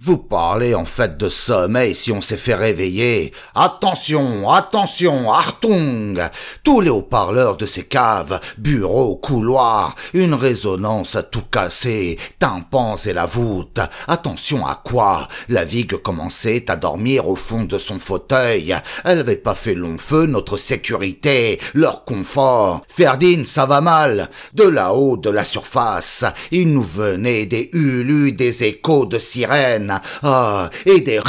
Vous parlez en fait de sommeil si on s'est fait réveiller. Attention, attention, Achtung! Tous les haut-parleurs de ces caves, bureaux, couloirs, une résonance à tout casser, tympans et la voûte. Attention à quoi? La vigue commençait à dormir au fond de son fauteuil. Elle avait pas fait long feu notre sécurité, leur confort. Ferdinand, ça va mal. De là-haut de la surface, il nous venait des hulus, des échos de sirènes. Et des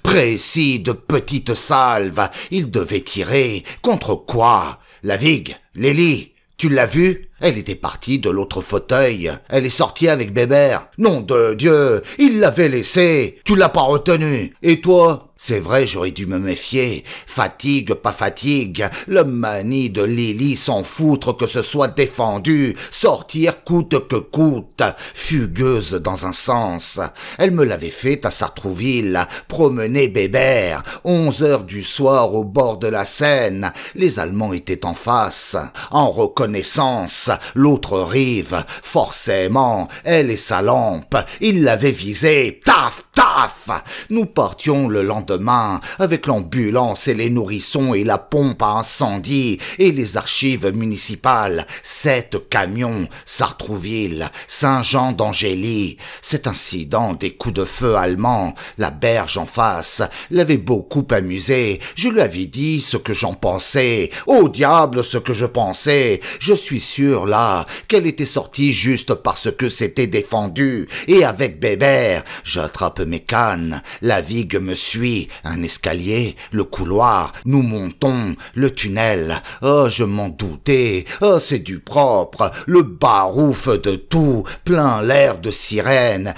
précis de petites salves. Il devait tirer contre quoi? La vigue, Lélie, tu l'as vue? Elle était partie de l'autre fauteuil. Elle est sortie avec Bébert. Nom de Dieu, il l'avait laissé. Tu l'as pas retenu. Et toi? C'est vrai, j'aurais dû me méfier. Fatigue, pas fatigue. Le manie de Lily s'en foutre que ce soit défendu. Sortir coûte que coûte. Fugueuse dans un sens. Elle me l'avait fait à Sartrouville. Promener Bébert. 11h du soir au bord de la Seine. Les Allemands étaient en face. En reconnaissance. L'autre rive. Forcément. Elle et sa lampe. Il l'avait visée. Taf, taf. Nous partions le lendemain avec l'ambulance et les nourrissons et la pompe à incendie et les archives municipales. 7 camions, Sartrouville, Saint-Jean d'Angély. Cet incident des coups de feu allemands, la berge en face, l'avait beaucoup amusé. Je lui avais dit ce que j'en pensais. Au diable ce que je pensais. Je suis sûr là qu'elle était sortie juste parce que c'était défendu. Et avec Bébert, j'attrape mes cannes. La vigue me suit. Un escalier, le couloir, nous montons, le tunnel. Oh, je m'en doutais. Oh, c'est du propre. Le barouf de tout, plein l'air de sirène.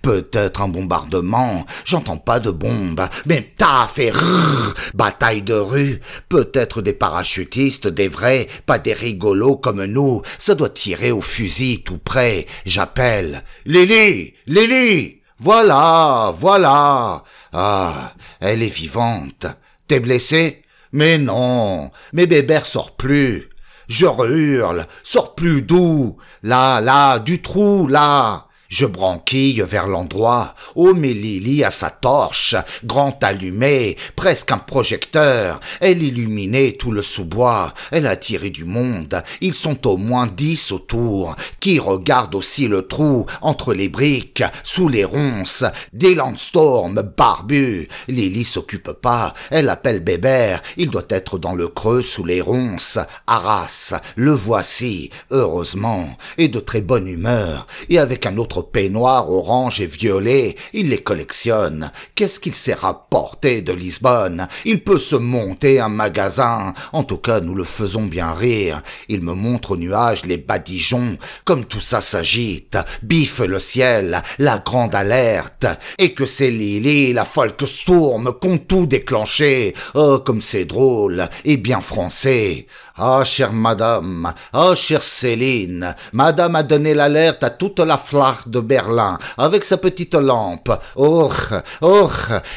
Peut-être un bombardement. J'entends pas de bombe. Mais taf et rrr, bataille de rue. Peut-être des parachutistes, des vrais, pas des rigolos comme nous. Ça doit tirer au fusil tout près. J'appelle. Lily! Lily! Voilà, voilà. Ah, elle est vivante. T'es blessé? Mais non, mais Bébert sort plus. Je hurle, sors plus d'où? Là, du trou, là. Je branquille vers l'endroit. Oh, mais Lily a sa torche, grand allumé, presque un projecteur. Elle illuminait tout le sous-bois. Elle a attiré du monde. Ils sont au moins 10 autour, qui regardent aussi le trou, entre les briques, sous les ronces, des landstorms barbus. Lily s'occupe pas. Elle appelle Bébert. Il doit être dans le creux, sous les ronces. Arras, le voici, heureusement, et de très bonne humeur, et avec un autre peignoir orange et violet, il les collectionne. Qu'est-ce qu'il s'est rapporté de Lisbonne? Il peut se monter un magasin. En tout cas, nous le faisons bien rire. Il me montre au nuage les badigeons, comme tout ça s'agite, biffe le ciel, la grande alerte, et que c'est Lily, la Volkssturm, qu'ont tout déclenché. Oh, comme c'est drôle, et bien français. Ah, chère madame, ah, chère Céline, madame a donné l'alerte à toute la flaque de Berlin, avec sa petite lampe. Oh,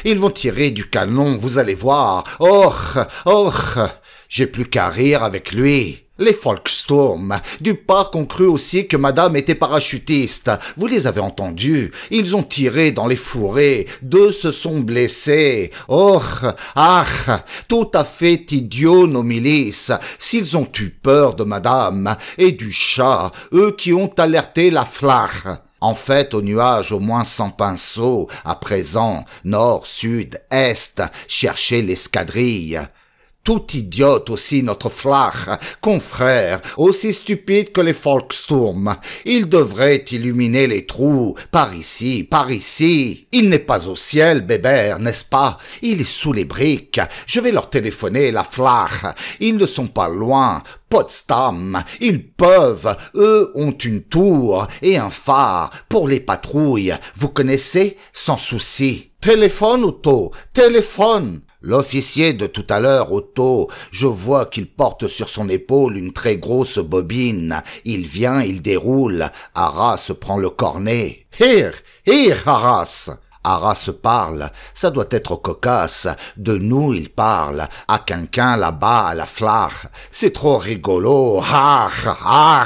ils vont tirer du canon, vous allez voir. Oh, j'ai plus qu'à rire avec lui. Les Volkssturm du parc ont cru aussi que madame était parachutiste. Vous les avez entendus. Ils ont tiré dans les fourrés. 2 se sont blessés. Oh, tout à fait idiot nos milices. S'ils ont eu peur de madame et du chat, eux qui ont alerté la flaque. En fait, au nuage, au moins 100 pinceaux, à présent, nord, sud, est, chercher l'escadrille. Tout idiote aussi notre flaque, confrère, aussi stupide que les Volkssturm. Il devrait illuminer les trous, par ici, par ici. Il n'est pas au ciel, Bébert, n'est-ce pas? Il est sous les briques. Je vais leur téléphoner, la flaque. Ils ne sont pas loin. Potsdam, ils peuvent. Eux ont une tour et un phare pour les patrouilles. Vous connaissez? Sans souci. Téléphone, Otto, téléphone. L'officier de tout à l'heure, Otto, je vois qu'il porte sur son épaule une très grosse bobine. Il vient, il déroule. Arras prend le cornet. Here, Arras. Arras parle, ça doit être cocasse. De nous, il parle. À quelqu'un là-bas, à la flare. C'est trop rigolo. Ah, ah,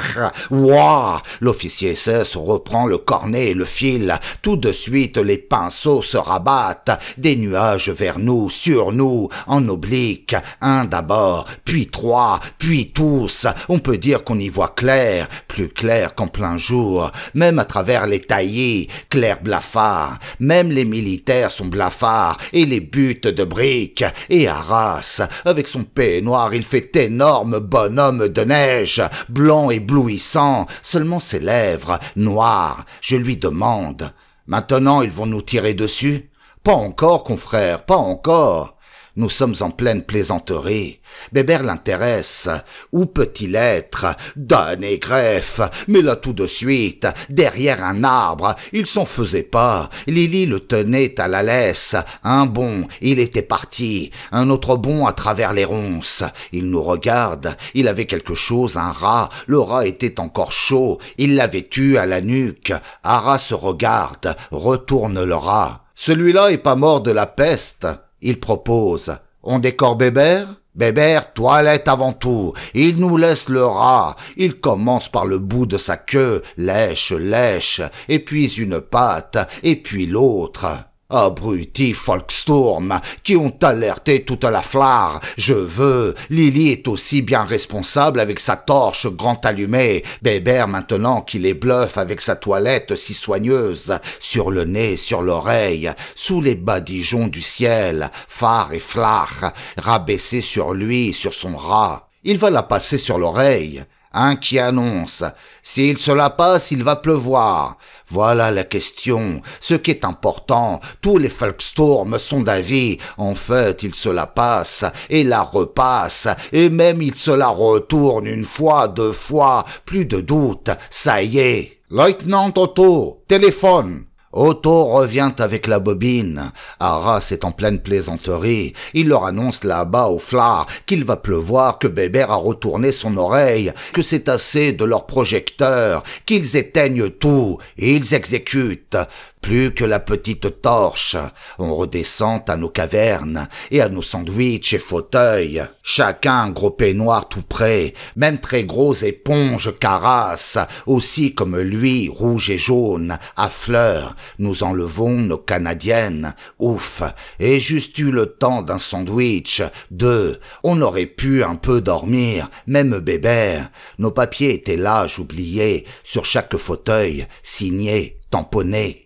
ouah. L'officier SS reprend le cornet et le fil. Tout de suite, les pinceaux se rabattent. Des nuages vers nous, sur nous, en oblique. Un d'abord, puis trois, puis tous. On peut dire qu'on y voit clair, plus clair qu'en plein jour. Même à travers les taillis, clair blafard. Même les militaires sont blafards et les buttes de briques. Et Arras, avec son peignoir, il fait énorme bonhomme de neige, blanc éblouissant, seulement ses lèvres, noires. Je lui demande, maintenant ils vont nous tirer dessus? Pas encore, confrère, pas encore. Nous sommes en pleine plaisanterie. Bébert l'intéresse. Où peut-il être? Donne et greffe. Mais là tout de suite, derrière un arbre, il s'en faisait pas. Lily le tenait à la laisse. Un bond, il était parti. Un autre bond à travers les ronces. Il nous regarde. Il avait quelque chose, un rat. Le rat était encore chaud. Il l'avait eu à la nuque. Arras se regarde, retourne le rat. Celui-là est pas mort de la peste. Il propose. On décore Bébert? Bébert, toilette avant tout. Il nous laisse le rat. Il commence par le bout de sa queue. Lèche, lèche. Et puis une patte. Et puis l'autre. Abrutis Volkssturm, qui ont alerté toute la flare. Je veux. Lily est aussi bien responsable avec sa torche grand allumée. Bébert maintenant qui les bluffe avec sa toilette si soigneuse. Sur le nez, sur l'oreille, sous les badigeons du ciel, phare et flare, rabaissé sur lui, sur son rat. Il va la passer sur l'oreille. Un qui annonce « S'il se la passe, il va pleuvoir ». Voilà la question. Ce qui est important, tous les Volkssturm sont d'avis. En fait, il se la passe et la repasse. Et même il se la retourne une fois, deux fois. Plus de doute, ça y est. Lieutenant Otto, téléphone. Otto revient avec la bobine. Arras est en pleine plaisanterie. Il leur annonce là-bas au phare qu'il va pleuvoir, que Bébert a retourné son oreille, que c'est assez de leurs projecteurs, qu'ils éteignent tout, et ils exécutent. Plus que la petite torche. On redescend à nos cavernes et à nos sandwichs et fauteuils. Chacun un gros peignoir tout près, même très gros éponges carasse, aussi comme lui, rouge et jaune, à fleurs. Nous enlevons nos canadiennes. Ouf, et juste eu le temps d'un sandwich, deux. On aurait pu un peu dormir, même Bébert. Nos papiers étaient là, j'oubliais, sur chaque fauteuil, signés, tamponnés.